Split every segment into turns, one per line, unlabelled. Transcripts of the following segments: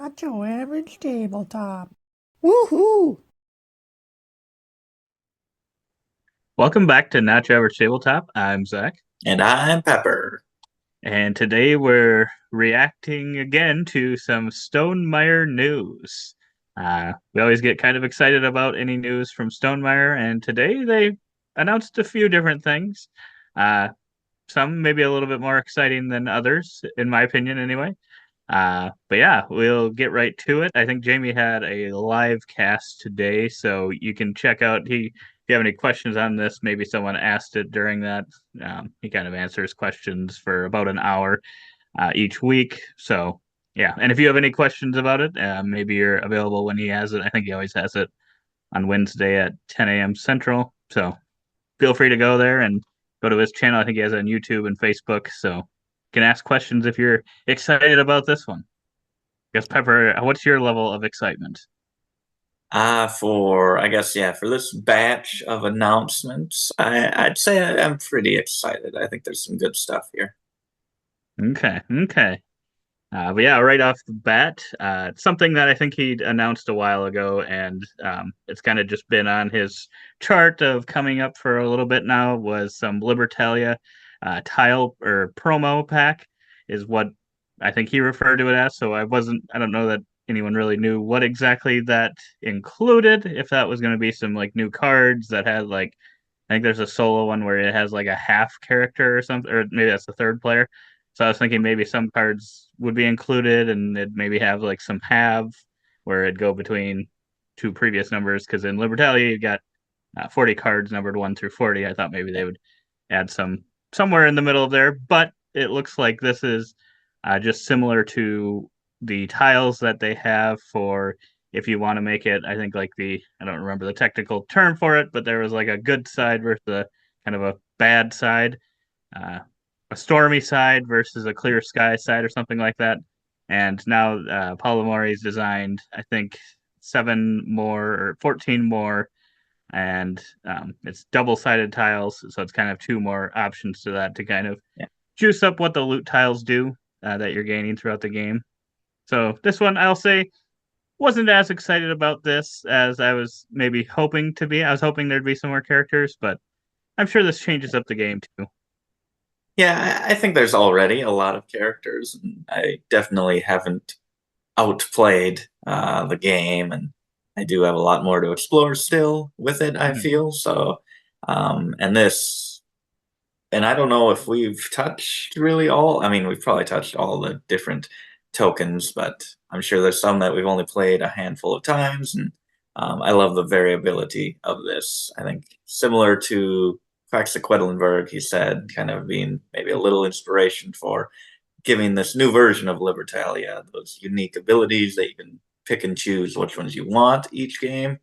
Not your average tabletop. Woohoo!
Welcome back to Not Your Average Tabletop. I'm Zach,
And I'm Pepper.
and today we're reacting again to some Stonemaier news. We always get kind of excited about any news from Stonemaier, and today they announced a few different things. Uh, some maybe a little bit more exciting than others, in my opinion, anyway. But yeah, we'll get right to it. I think Jamie had a live cast today, so you can check out. If you have any questions on this, maybe someone asked it during that. He kind of answers questions for about an hour each week. So yeah, and if you have any questions about it, maybe you're available when he has it. I think he always has it on Wednesday at 10 a.m. Central. So feel free to go there and go to his channel. I think he has it on YouTube and Facebook. So you can ask questions if you're excited about this one. Guess Pepper, what's your level of excitement?
For this batch of announcements, I'd say I'm pretty excited. I think there's some good stuff here.
Okay, okay. But yeah, right off the bat, it's something that I think he'd announced a while ago, and it's kind of just been on his chart of coming up for a little bit now. Was some Libertalia tile or promo pack, is what I think he referred to it as. So I don't know that anyone really knew what exactly that included. If that was going to be some like new cards that had like, I think there's a solo one where it has like a half character or something, or maybe that's the third player. So I was thinking maybe some cards would be included and it'd maybe have like some halve where it'd go between two previous numbers. Because in Libertalia, you got 40 cards numbered 1 through 40. I thought maybe they would add some somewhere in the middle of there, but it looks like this is just similar to the tiles that they have for if you want to make it. I think like I don't remember the technical term for it, but there was like a good side versus a kind of a bad side, uh, a stormy side versus a clear sky side or something like that. And now Palomari's designed, I think, 7 more or 14 more, and it's double-sided tiles, so it's kind of 2 more options to that to kind of
Yeah.
juice up what the loot tiles do that you're gaining throughout the game. So this one, I'll say, wasn't as excited about this as I was maybe hoping to be. I was hoping there'd be some more characters, but I'm sure this changes up the game too.
Yeah, I think there's already a lot of characters, and I definitely haven't outplayed the game, and I do have a lot more to explore still with it, I
Mhm.
feel. And this, and I don't know if we've touched really all. I mean, we've probably touched all the different tokens, but I'm sure there's some that we've only played a handful of times. And I love the variability of this. I think similar to Quetzalcoatl, he said, kind of being maybe a little inspiration for giving this new version of Libertalia those unique abilities that you can pick and choose which ones you want each game.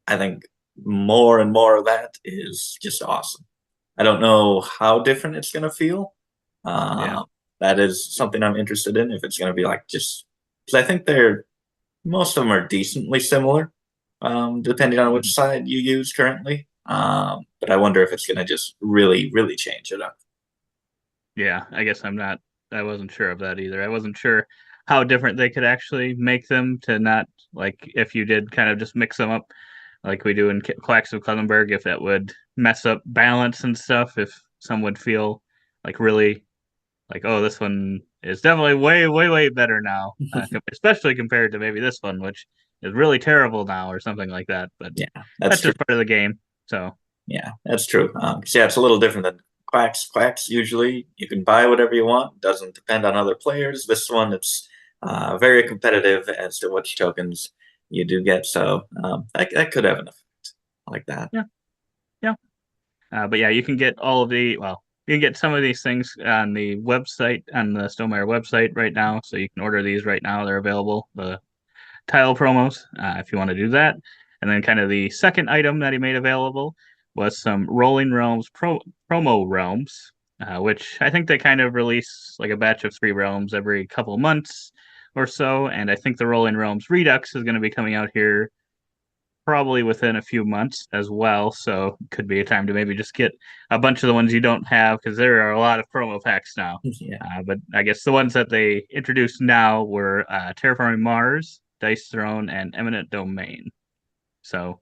I think more and more of that is just awesome. I don't know how different it's going to feel.
Yeah.
Uh, that is something I'm interested in. If it's going to be like just because I think they're most of them are decently similar, depending on which
Mhm.
side you use currently. But I wonder if it's going to just really, really change it up.
Yeah, I guess I wasn't sure of that either. I wasn't sure how different they could actually make them to not like if you did kind of just mix them up like we do in Quacks of Cronenberg, if that would mess up balance and stuff, if some would feel like really like, oh, this one is definitely way, way, way better now, especially compared to maybe this one, which is really terrible now or something like that. But
Yeah, that's
that's
true.
just part of the game. So,
Yeah, that's true. 'Cause, yeah, it's a little different than Quacks. Quacks usually you can buy whatever you want. Doesn't depend on other players. This one it's very competitive as to which tokens you do get. So that could have an effect like that.
yeah, yeah. But yeah, you can get all of you can get some of these things on the website, on the Stonemaier website right now. So you can order these right now. They're available, the tile promos, if you want to do that. And then kind of the second item that he made available was some Rolling Realms promo realms, which I think they kind of release like a batch of 3 realms every couple months or so. And I think the Rolling Realms Redux is going to be coming out here probably within a few months as well. So it could be a time to maybe just get a bunch of the ones you don't have because there are a lot of promo packs now.
Yeah.
But I guess the ones that they introduced now were Terraforming Mars, Dice Throne, and Eminent Domain. So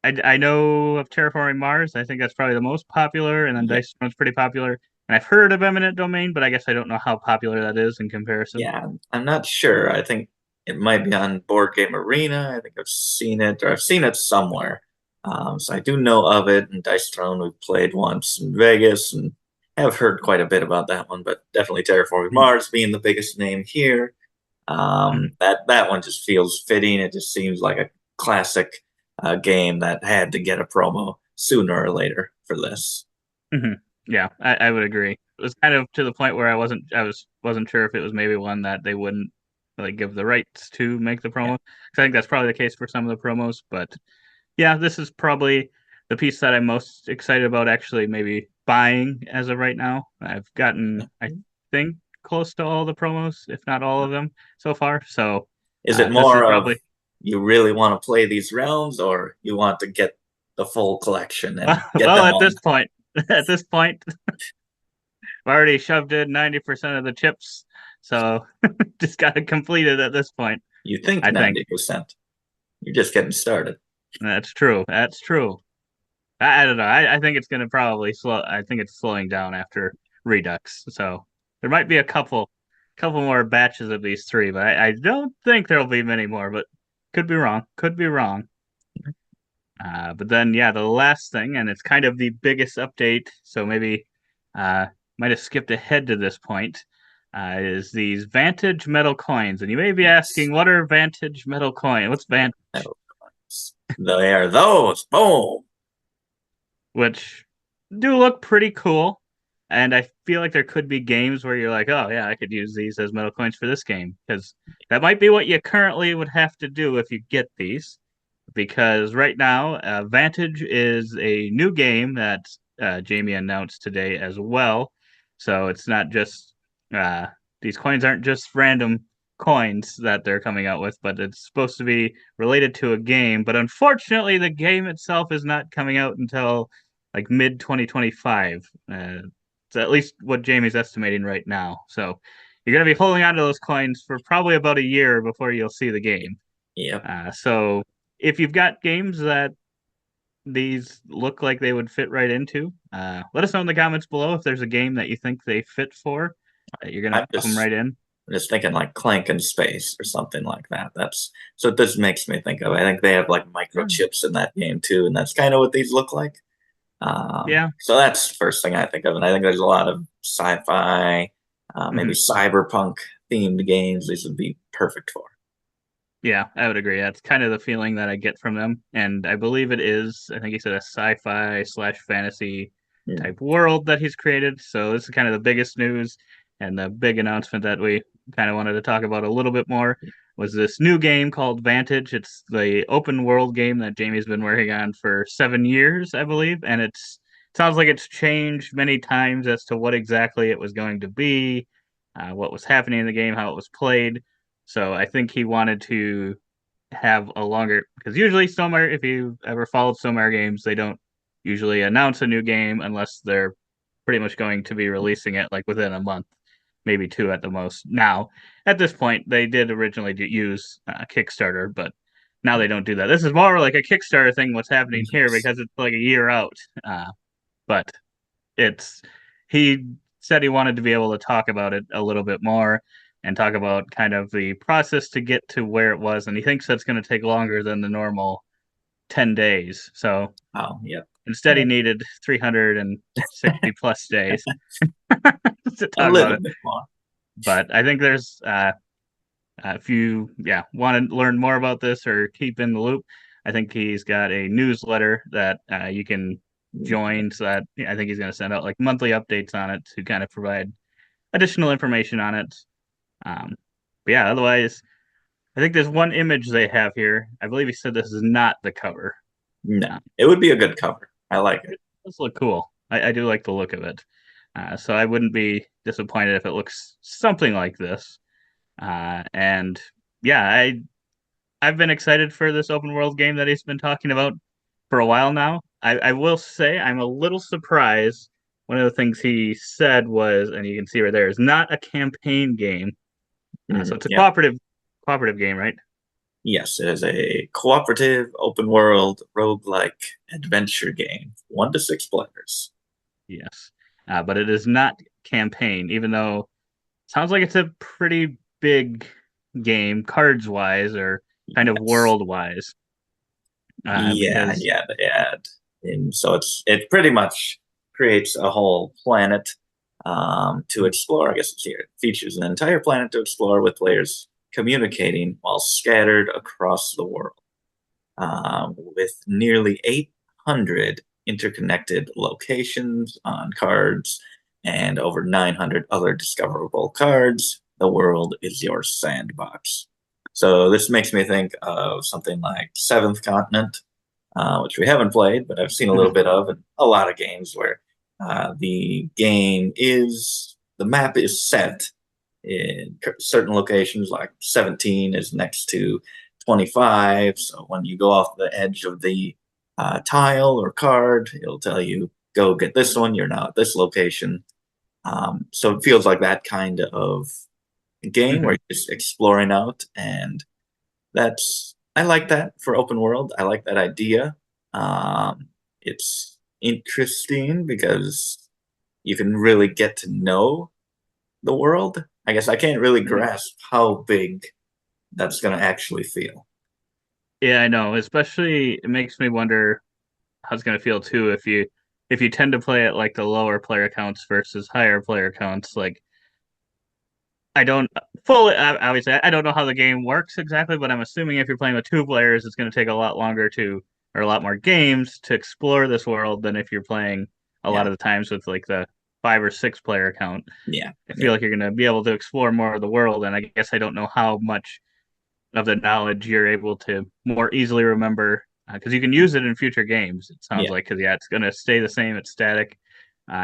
I know of Terraforming Mars. I think that's probably the most popular, and then
Yeah.
Dice Throne's pretty popular. And I've heard of Eminent Domain, but I guess I don't know how popular that is in comparison.
Yeah, I'm not sure. I think it might be on Board Game Arena. I think I've seen it, or I've seen it somewhere. So I do know of it. And Dice Throne, we've played once in Vegas, and have heard quite a bit about that one. But definitely Terraforming
Mhm.
Mars being the biggest name here.
Mhm.
That one just feels fitting. It just seems like a classic game that had to get a promo sooner or later for this.
Mhm. Yeah, I would agree. It was kind of to the point where I wasn't sure if it was maybe one that they wouldn't like give the rights to make the
Yeah,
promo. 'Cause I think that's probably the case for some of the promos, but yeah, this is probably the piece that I'm most excited about actually maybe buying as of right now. I've gotten, I think, close to all the promos, if not all of them so far. So
is it
this is
more of
probably
you really want to play these realms, or you want to get the full collection and get
well
them
at
all?
this point, at this point, I've already shoved in 90% of the chips, so just got to complete it at this point.
You think
I think
90%. You're just getting started.
that's true. That's true. I don't know. I think it's going to probably slow. I think it's slowing down after Redux. So there might be a couple more batches of these three, but I don't think there'll be many more. But could be wrong. Could be wrong. But then, yeah, the last thing, and it's kind of the biggest update. So maybe uh, might have skipped ahead to this point. Is these Vantage metal coins, and you may be
Yes.
asking, what are Vantage metal coin? What's Vantage?
Metal coins. They are those. Boom.
Which do look pretty cool. And I feel like there could be games where you're like, oh yeah, I could use these as metal coins for this game because that might be what you currently would have to do if you get these. Because right now, Vantage is a new game that Jamie announced today as well. So it's not just uh, these coins aren't just random coins that they're coming out with, but it's supposed to be related to a game. But unfortunately, the game itself is not coming out until like mid 2025. It's at least what Jamie's estimating right now. So you're going to be holding on to those coins for probably about a year before you'll see the game.
Yep.
So if you've got games that these look like they would fit right into, let us know in the comments below if there's a game that you think they fit for that you're
I'm
gonna pop them
just
right in.
just thinking like Clank in Space or something like that. That's so this makes me think of. I think they have like microchips in that game too, and that's kind of what these look like.
Yeah.
So that's the first thing I think of, and I think there's a lot of sci-fi, maybe
Mhm.
cyberpunk themed games. These would be perfect for.
Yeah, I would agree. That's kind of the feeling that I get from them, and I believe it is. I think he said a sci-fi slash fantasy
Hmm.
type world that he's created. So this is kind of the biggest news and the big announcement that we kind of wanted to talk about a little bit more was this new game called Vantage. It's the open world game that Jamie's been working on for 7 years, I believe, and it sounds like it's changed many times as to what exactly it was going to be, what was happening in the game, how it was played. So I think he wanted to have a longer because usually Stonemaier, if you ever followed Stonemaier games, they don't usually announce a new game unless they're pretty much going to be releasing it like within a month, maybe two at the most. Now, at this point, they did originally use Kickstarter, but now they don't do that. This is more like a Kickstarter thing. What's happening here
Yes.
because it's like a year out, but it's he said he wanted to be able to talk about it a little bit more and talk about kind of the process to get to where it was, and he thinks that's going to take longer than the normal 10 days. So
Oh, yep.
instead, he needed 360 plus days to
A
talk about
little
it.
bit more.
But I think there's if you want to learn more about this or keep in the loop, I think he's got a newsletter that you can join. So that I think he's going to send out like monthly updates on it to kind of provide additional information on it. Um, but yeah, otherwise, I think there's one image they have here. I believe he said this is not the cover.
No,
Uh,
it would be a good cover. I like it.
it does look cool. I do like the look of it. So I wouldn't be disappointed if it looks something like this. And yeah, I've been excited for this open world game that he's been talking about for a while now. I will say I'm a little surprised. One of the things he said was, and you can see right there, is not a campaign game. So it's a
Yeah.
cooperative game, right?
Yes, it is a cooperative, open world, roguelike adventure game. 1 to 6 players.
Yes. But it is not campaign, even though it sounds like it's a pretty big game, cards wise, or kind of
Yes.
world wise.
Yeah,
Because
yeah, they add. And so it pretty much creates a whole planet to explore. I guess it's here. It features an entire planet to explore with players communicating while scattered across the world. With nearly 800 interconnected locations on cards and over 900 other discoverable cards, the world is your sandbox. So this makes me think of something like Seventh Continent, which we haven't played, but I've seen a little bit of, and a lot of games where the map is set in certain locations, like 17 is next to 25. So when you go off the edge of the tile or card, it'll tell you, go get this one, you're now at this location. So it feels like that kind of game where you're just exploring out, and I like that for open world. I like that idea. It's interesting because you can really get to know the world. I guess I can't really grasp how big that's going to actually feel.
Yeah, I know. Especially, it makes me wonder how it's going to feel too if you tend to play at like the lower player counts versus higher player counts. Like, I don't fully obviously I don't know how the game works exactly, but I'm assuming if you're playing with 2 players, it's going to take a lot longer to or a lot more games to explore this world than if you're playing a lot
Yeah,
of the times with like the 5 or 6 player count.
yeah,
I
yeah,
feel like you're going to be able to explore more of the world, and I guess I don't know how much of the knowledge you're able to more easily remember because you can use it in future games. It sounds
yeah.
like because yeah, it's going to stay the same. It's static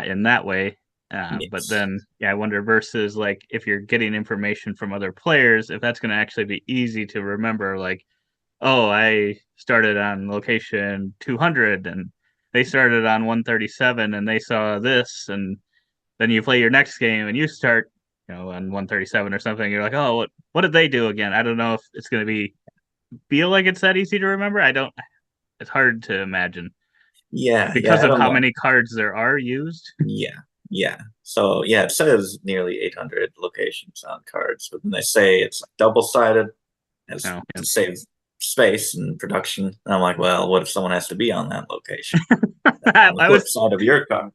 in that way. But
Yes.
then yeah, I wonder versus like if you're getting information from other players, if that's going to actually be easy to remember. Like, oh, I started on location 200 and they started on 137 and they saw this and then you play your next game and you start, on 137 or something. You're like, oh, what did they do again? I don't know if it's going to be feel like it's that easy to remember. I don't. It's hard to imagine
Yeah, yeah.
because
I
of
don't
how
know.
many cards there are used.
Yeah, yeah. So yeah, it says nearly 800 locations on cards, but then they say it's like double-sided as
No,
to save space and production. And I'm like, well, what if someone has to be on that location? That's on the
I
flip
was.
side of your card.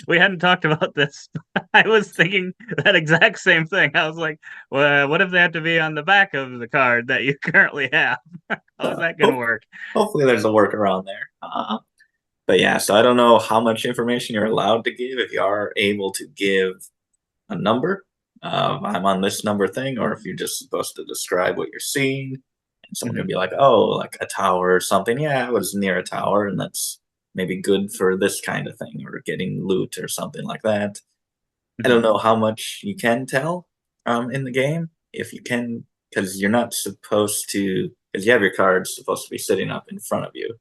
We hadn't talked about this. I was thinking that exact same thing. I was like, well, what if they have to be on the back of the card that you currently have? How is that going to
Hope,
work?
hopefully there's a workaround there. But yeah, so I don't know how much information you're allowed to give if you are able to give a number of I'm on this number thing, or if you're just supposed to describe what you're seeing. And someone
Mm-hmm.
can be like, oh, like a tower or something. Yeah, I was near a tower, and that's maybe good for this kind of thing, or getting loot or something like that. I
Mm-hmm.
don't know how much you can tell in the game. If you can, because you're not supposed to, because you have your cards supposed to be sitting up in front of you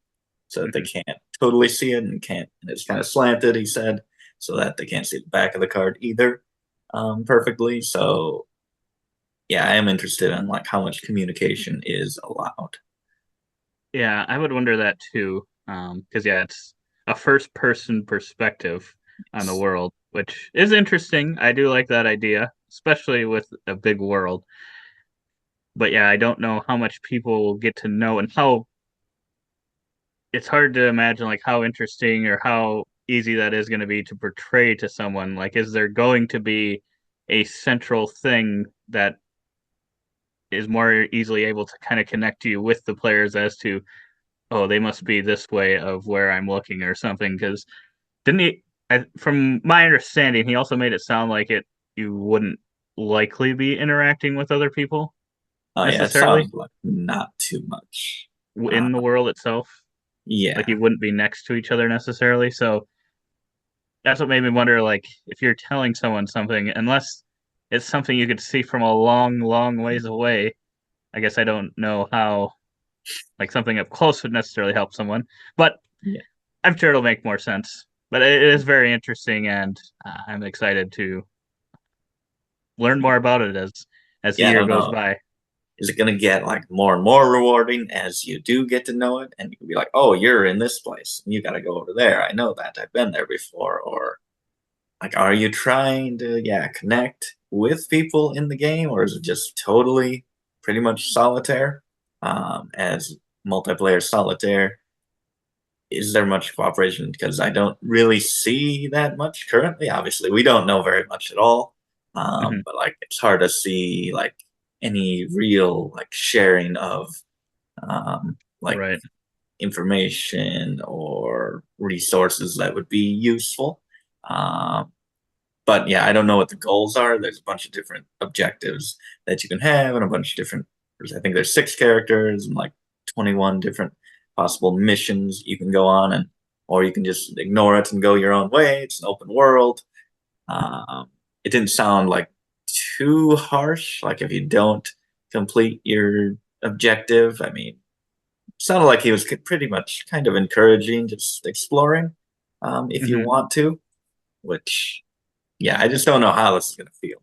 so that they
Mm-hmm.
can't totally see it and can't, and it's kind of slanted, he said, so that they can't see the back of the card either perfectly. So yeah, I am interested in like how much communication is allowed.
Yeah, I would wonder that too. Because yeah, it's a first-person perspective on the world, which is interesting. I do like that idea, especially with a big world. But yeah, I don't know how much people will get to know and how it's hard to imagine like how interesting or how easy that is going to be to portray to someone. Like, is there going to be a central thing that is more easily able to kind of connect you with the players as to, oh, they must be this way of where I'm looking or something? Because didn't he? From my understanding, he also made it sound like it you wouldn't likely be interacting with other people
Oh yeah, it
necessarily
sounds like not too much. Uh,
in the world itself. Like
yeah,
you wouldn't be next to each other necessarily. So that's what made me wonder, like, if you're telling someone something, unless it's something you could see from a long, long ways away, I guess I don't know how like something up close would necessarily help someone, but
Yeah.
I'm sure it'll make more sense. But it is very interesting, and I'm excited to learn more about it as the
Yeah, I
year
don't
goes
know.
by.
Is it going to get like more and more rewarding as you do get to know it? And you can be like, oh, you're in this place. And you got to go over there. I know that. I've been there before. Or like, are you trying to, yeah, connect with people in the game? Or is it just totally pretty much solitaire? As multiplayer solitaire, is there much cooperation? Because I don't really see that much currently. Obviously, we don't know very much at all.
Mhm.
But like, it's hard to see like any real like sharing of like
Right.
information or resources that would be useful. Um, but yeah, I don't know what the goals are. There's a bunch of different objectives that you can have, and a bunch of different. I think there's 6 characters and like 21 different possible missions you can go on, and or you can just ignore it and go your own way. It's an open world. Um, it didn't sound like too harsh. Like if you don't complete your objective, I mean, sounded like he was pretty much kind of encouraging, just exploring, if you
Mhm.
want to. Which, yeah, I just don't know how this is gonna feel.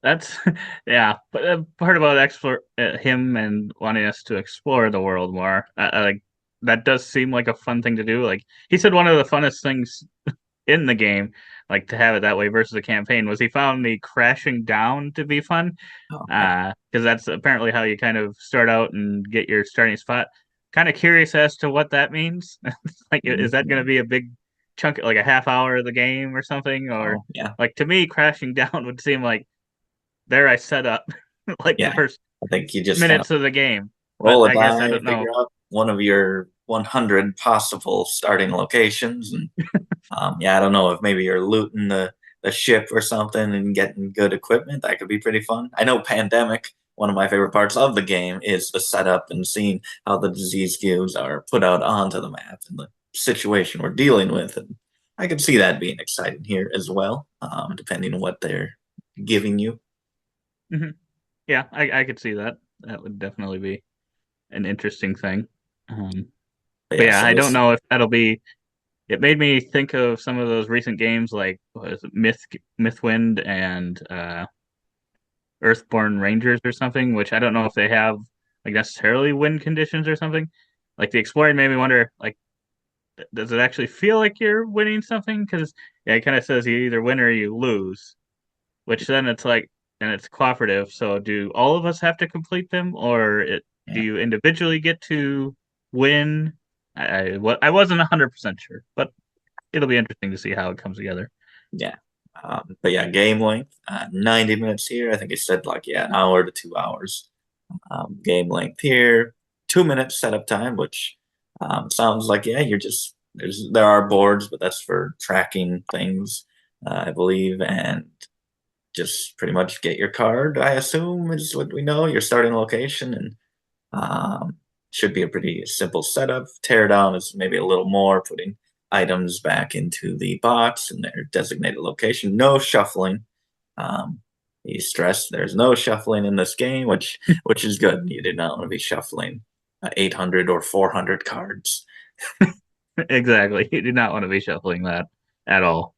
That's yeah, but part about explore him and wanting us to explore the world more, like that does seem like a fun thing to do. Like he said, one of the funnest things in the game, like to have it that way versus a campaign, was he found the crashing down to be fun.
Oh, yeah,
Because that's apparently how you kind of start out and get your starting spot. Kind of curious as to what that means. Like, is that going to
mhm.
be a big chunk, like a half hour of the game or something? Or
Oh, yeah,
like to me, crashing down would seem like there I set up like the
yeah.
first
I think you just kind of
minutes of the game. But
roll a
I guess I
die,
don't
figure
know.
out one of your 100 possible starting locations, and yeah, I don't know if maybe you're looting the ship or something and getting good equipment. That could be pretty fun. I know Pandemic. One of my favorite parts of the game is the setup and seeing how the disease cubes are put out onto the map and the situation we're dealing with. And I could see that being exciting here as well, depending on what they're giving you.
Mhm. Yeah, I could see that. That would definitely be an interesting thing. Um,
But
but
yeah,
yeah,
so
I don't
this,
know if that'll be. It made me think of some of those recent games like what is it, Mythwind and Earthborn Rangers or something, which I don't know if they have like necessarily win conditions or something. Like the exploring made me wonder, like, does it actually feel like you're winning something? Because yeah, it kind of says you either win or you lose, which then it's like, and it's cooperative. So do all of us have to complete them, or do
yeah,
you individually get to win? I wasn't 100% sure, but it'll be interesting to see how it comes together.
yeah. But yeah, game length, 90 minutes here. I think it said like, yeah, an hour to 2 hours. Game length here, 2 minutes setup time, which sounds like, yeah, you're just, there are boards, but that's for tracking things, I believe, and just pretty much get your card, I assume, is what we know, your starting location, and um, should be a pretty simple setup. Teardown is maybe a little more, putting items back into the box in their designated location. No shuffling. Um, he stressed there's no shuffling in this game, which is good. You did not want to be shuffling 800 or 400 cards.
Exactly. You do not want to be shuffling that at all.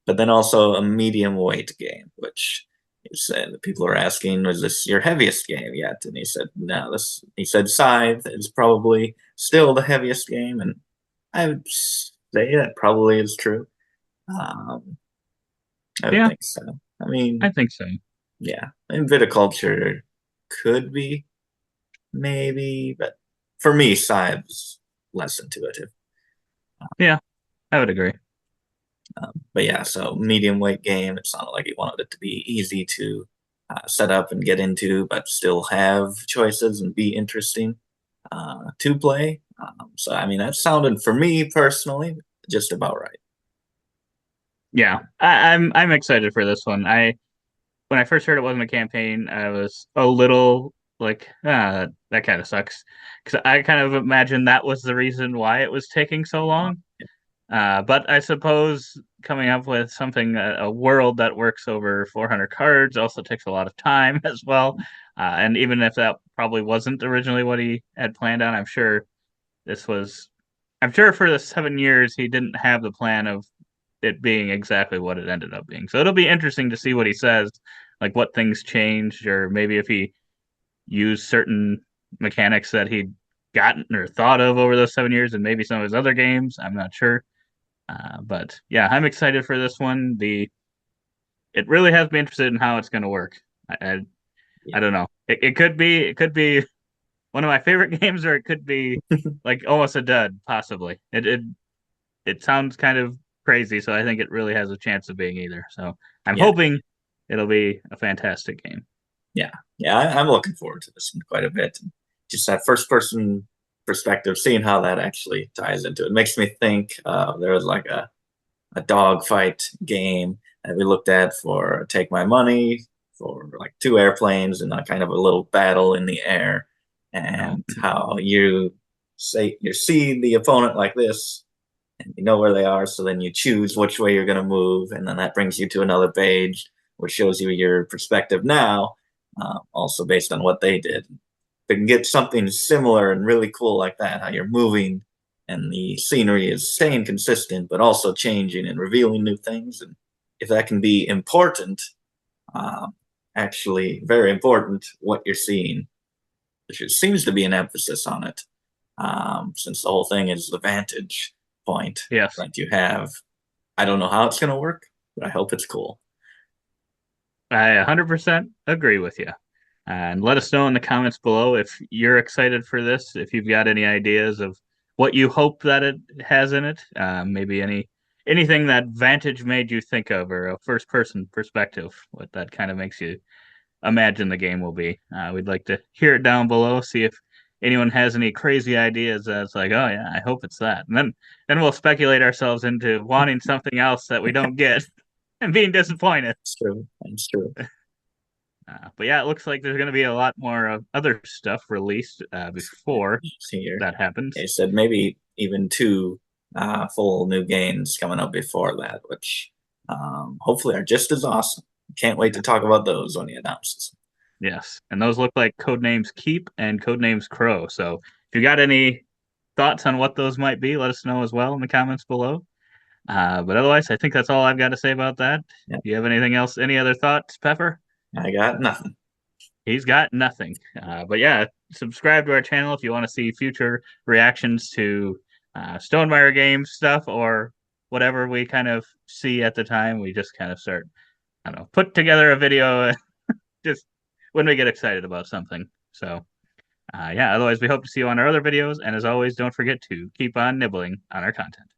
But then also a medium weight game, which he said people are asking, was this your heaviest game yet? And he said, no, this he said Scythe is probably still the heaviest game, and I would say that probably is true. Um, I would
Yeah,
think so. I
I
mean,
think so.
yeah, and viticulture could be maybe, but for me, Scythe's less intuitive.
Yeah, I would agree.
But yeah, so medium weight game. It sounded like he wanted it to be easy to set up and get into, but still have choices and be interesting to play. So I mean, that sounded for me personally just about right.
Yeah, I'm excited for this one. I when I first heard it wasn't a campaign, I was a little like, that kind of sucks, because I kind of imagined that was the reason why it was taking so long. But I suppose coming up with something, a world that works over 400 cards also takes a lot of time as well. And even if that probably wasn't originally what he had planned on, this was, I'm sure for the 7 years he didn't have the plan of it being exactly what it ended up being. So it'll be interesting to see what he says, like what things changed, or maybe if he used certain mechanics that he'd gotten or thought of over those 7 years and maybe some of his other games. I'm not sure. But yeah, I'm excited for this one. It really has me interested in how it's going to work. I
Yeah.
don't know. It could be one of my favorite games, or it could be like almost a dud, possibly. It sounds kind of crazy, so I think it really has a chance of being either. So I'm
Yeah.
hoping it'll be a fantastic game.
Yeah. Yeah. I'm looking forward to this one quite a bit. Just that first person perspective, seeing how that actually ties into it, makes me think there was like a dogfight game that we looked at for Take My Money, for like two airplanes and a kind of a little battle in the air,
Oh,
and how you say you see the opponent like this and you know where they are, so then you choose which way you're going to move, and then that brings you to another page which shows you your perspective now, also based on what they did. They can get something similar and really cool like that, how you're moving and the scenery is staying consistent but also changing and revealing new things. And if that can be important, um, actually very important, what you're seeing, which seems to be an emphasis on it, since the whole thing is the vantage point
yes.
that you have. I don't know how it's going to work, but I hope it's cool.
I 100% agree with you. And let us know in the comments below if you're excited for this, if you've got any ideas of what you hope that it has in it. Maybe anything that Vantage made you think of, or a first person perspective, what that kind of makes you imagine the game will be. We'd like to hear it down below, see if anyone has any crazy ideas that's like, oh yeah, I hope it's that. And then we'll speculate ourselves into wanting something else that we don't get and being disappointed.
It's true. It's true.
But yeah, it looks like there's going to be a lot more other stuff released before
Here,
that happens.
they said maybe even two full new games coming up before that, which hopefully are just as awesome. Can't wait to talk about those when he announces.
Yes, and those look like Codenames Keep and Codenames Crow. So if you got any thoughts on what those might be, let us know as well in the comments below. But otherwise, I think that's all I've got to say about that.
Yeah,
Do you have anything else? Any other thoughts, Pepper?
I got nothing.
He's got nothing. But yeah, subscribe to our channel if you want to see future reactions to Stonemaier games stuff, or whatever we kind of see at the time. We just kind of start, I don't know, put together a video just when we get excited about something. So yeah, otherwise we hope to see you on our other videos. And as always, don't forget to keep on nibbling on our content.